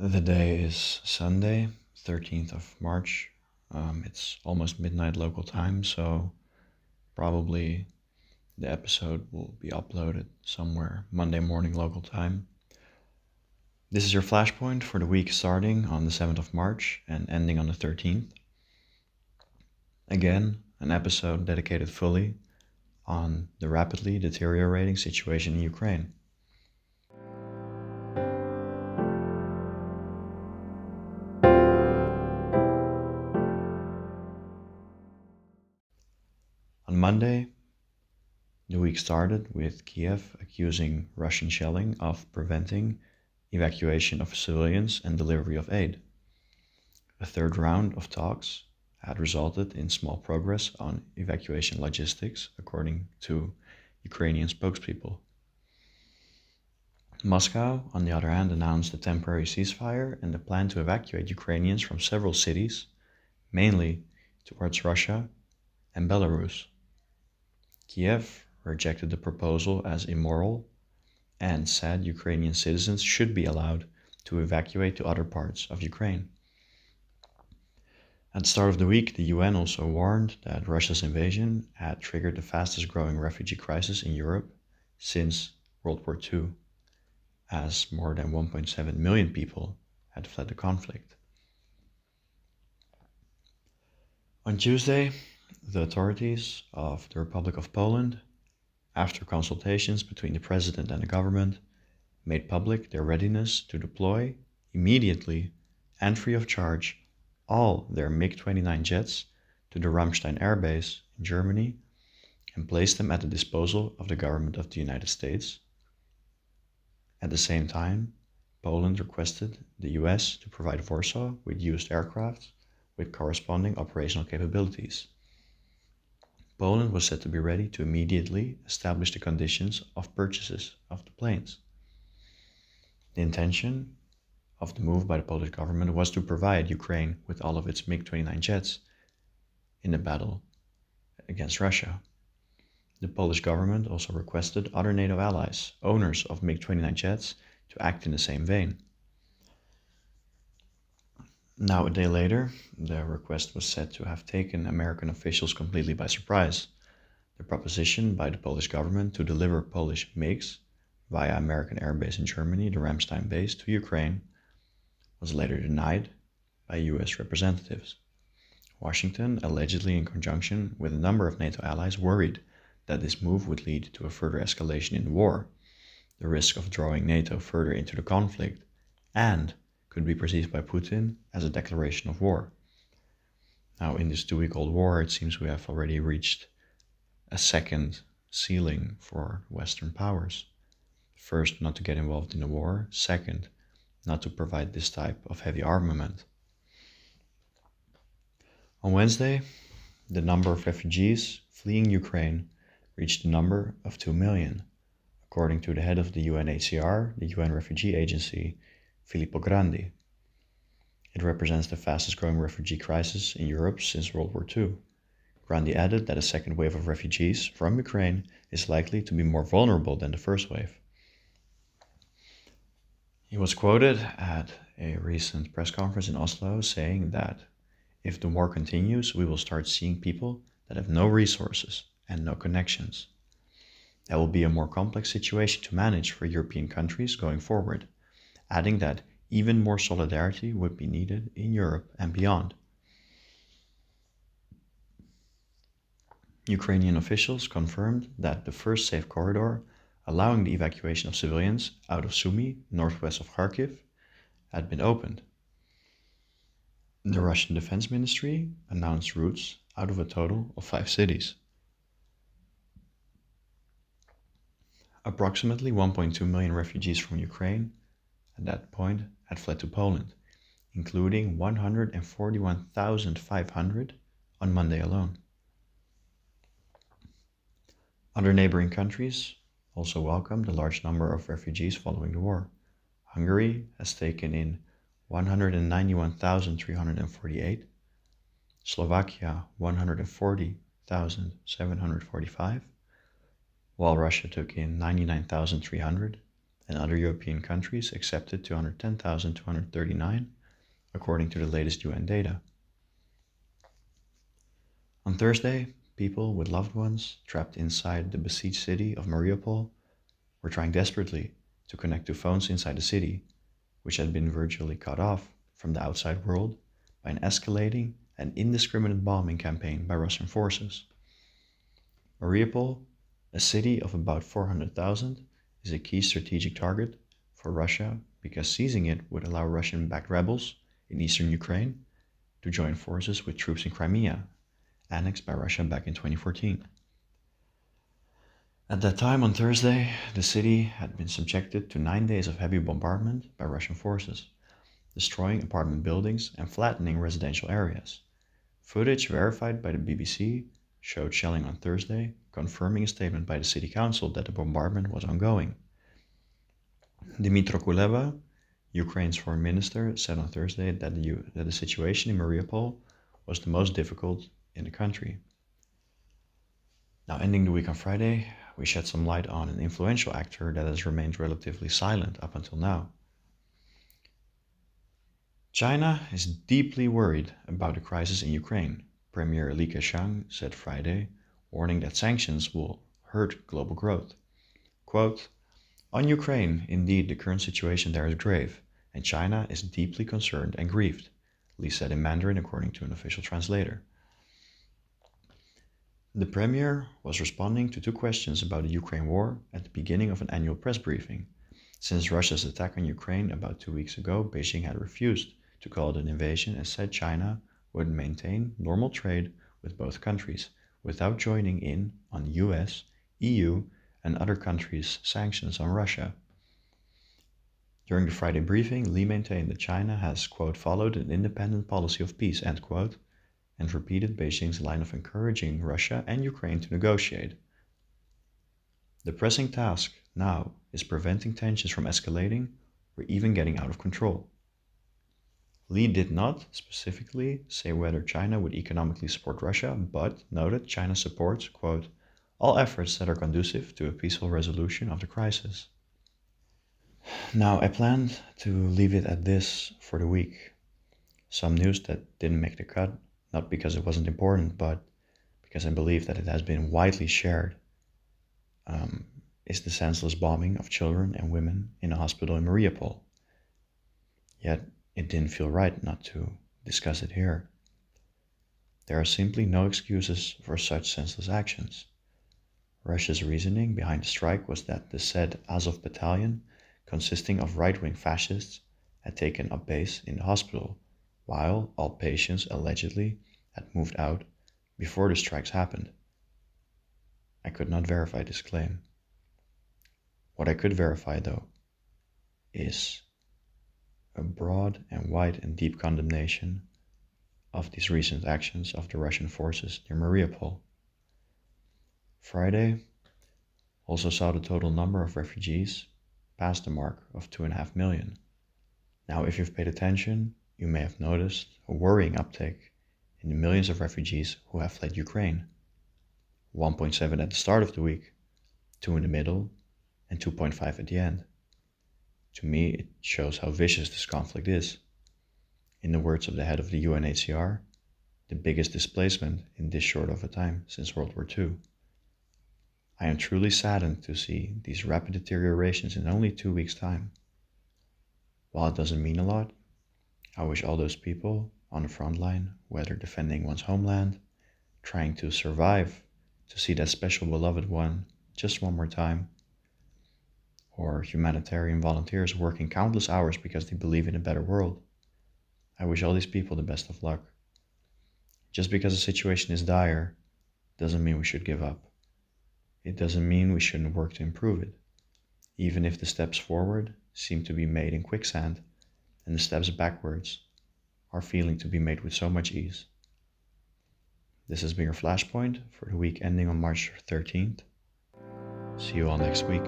The day is Sunday, 13th of March. It's almost midnight local time, so probably the episode will be uploaded somewhere Monday morning local time. This is your flashpoint for the week starting on the 7th of March and ending on the 13th. Again, an episode dedicated fully on the rapidly deteriorating situation in Ukraine. On Monday, the week started with Kiev accusing Russian shelling of preventing evacuation of civilians and delivery of aid. A third round of talks had resulted in small progress on evacuation logistics, according to Ukrainian spokespeople. Moscow, on the other hand, announced a temporary ceasefire and a plan to evacuate Ukrainians from several cities, mainly towards Russia and Belarus. Kiev rejected the proposal as immoral and said Ukrainian citizens should be allowed to evacuate to other parts of Ukraine. At the start of the week, the UN also warned that Russia's invasion had triggered the fastest growing refugee crisis in Europe since World War II, as more than 1.7 million people had fled the conflict. On Tuesday, the authorities of the Republic of Poland, after consultations between the president and the government, made public their readiness to deploy immediately and free of charge all their MiG-29 jets to the Ramstein Air Base in Germany and place them at the disposal of the government of the United States. At the same time, Poland requested the US to provide Warsaw with used aircraft with corresponding operational capabilities. Poland was said to be ready to immediately establish the conditions of purchases of the planes. The intention of the move by the Polish government was to provide Ukraine with all of its MiG-29 jets in the battle against Russia. The Polish government also requested other NATO allies, owners of MiG-29 jets, to act in the same vein. Now, a day later, the request was said to have taken American officials completely by surprise. The proposition by the Polish government to deliver Polish MiGs via American airbase in Germany, the Ramstein base, to Ukraine was later denied by US representatives. Washington, allegedly in conjunction with a number of NATO allies, worried that this move would lead to a further escalation in the war, the risk of drawing NATO further into the conflict, and could be perceived by Putin as a declaration of war. Now, in this 2-week-old war, it seems we have already reached a second ceiling for Western powers. First, not to get involved in the war. Second, not to provide this type of heavy armament. On Wednesday, the number of refugees fleeing Ukraine reached the number of 2 million, according to the head of the UNHCR, the UN Refugee Agency, Filippo Grandi. It represents the fastest growing refugee crisis in Europe since World War II. Grandi added that a second wave of refugees from Ukraine is likely to be more vulnerable than the first wave. He was quoted at a recent press conference in Oslo saying that if the war continues, we will start seeing people that have no resources and no connections. That will be a more complex situation to manage for European countries going forward, adding that even more solidarity would be needed in Europe and beyond. Ukrainian officials confirmed that the first safe corridor allowing the evacuation of civilians out of Sumy, northwest of Kharkiv, had been opened. The Russian Defense Ministry announced routes out of a total of 5 cities. Approximately 1.2 million refugees from Ukraine at that point had fled to Poland, including 141,500 on Monday alone. Other neighboring countries also welcomed a large number of refugees following the war. Hungary has taken in 191,348, Slovakia 140,745, while Russia took in 99,300 and other European countries accepted 210,239, according to the latest UN data. On Thursday, people with loved ones trapped inside the besieged city of Mariupol were trying desperately to connect to phones inside the city, which had been virtually cut off from the outside world by an escalating and indiscriminate bombing campaign by Russian forces. Mariupol, a city of about 400,000, is a key strategic target for Russia because seizing it would allow Russian-backed rebels in eastern Ukraine to join forces with troops in Crimea, annexed by Russia back in 2014. At that time, on Thursday, the city had been subjected to 9 days of heavy bombardment by Russian forces, destroying apartment buildings and flattening residential areas. Footage verified by the BBC showed shelling on Thursday, confirming a statement by the city council that the bombardment was ongoing. Dmytro Kuleba, Ukraine's foreign minister, said on Thursday that the situation in Mariupol was the most difficult in the country. Now, ending the week on Friday, we shed some light on an influential actor that has remained relatively silent up until now. China is deeply worried about the crisis in Ukraine, Premier Li Keqiang said Friday, warning that sanctions will hurt global growth. Quote, "On Ukraine, indeed, the current situation there is grave, and China is deeply concerned and grieved," Li said in Mandarin, according to an official translator. The premier was responding to two questions about the Ukraine war at the beginning of an annual press briefing. Since Russia's attack on Ukraine about 2 weeks ago, Beijing had refused to call it an invasion and said China would maintain normal trade with both countries without joining in on US, EU, and other countries' sanctions on Russia. During the Friday briefing, Li maintained that China has, quote, followed an independent policy of peace, end quote, and repeated Beijing's line of encouraging Russia and Ukraine to negotiate. The pressing task now is preventing tensions from escalating or even getting out of control. Li did not specifically say whether China would economically support Russia, but noted China supports, quote, all efforts that are conducive to a peaceful resolution of the crisis. Now, I planned to leave it at this for the week. Some news that didn't make the cut, not because it wasn't important, but because I believe that it has been widely shared, is the senseless bombing of children and women in a hospital in Mariupol. Yet, it didn't feel right not to discuss it here. There are simply no excuses for such senseless actions. Russia's reasoning behind the strike was that the said Azov battalion, consisting of right-wing fascists, had taken up base in the hospital, while all patients allegedly had moved out before the strikes happened. I could not verify this claim. What I could verify, though, is a broad and wide and deep condemnation of these recent actions of the Russian forces near Mariupol. Friday also saw the total number of refugees pass the mark of 2.5 million. Now, if you've paid attention, you may have noticed a worrying uptick in the millions of refugees who have fled Ukraine. 1.7 at the start of the week, 2 in the middle, and 2.5 at the end. To me, it shows how vicious this conflict is. In the words of the head of the UNHCR, the biggest displacement in this short of a time since World War II. I am truly saddened to see these rapid deteriorations in only 2 weeks' time. While it doesn't mean a lot, I wish all those people on the front line, whether defending one's homeland, trying to survive to see that special beloved one just one more time, or humanitarian volunteers working countless hours because they believe in a better world. I wish all these people the best of luck. Just because the situation is dire doesn't mean we should give up. It doesn't mean we shouldn't work to improve it, even if the steps forward seem to be made in quicksand and the steps backwards are feeling to be made with so much ease. This has been your Flashpoint for the week ending on March 13th. See you all next week.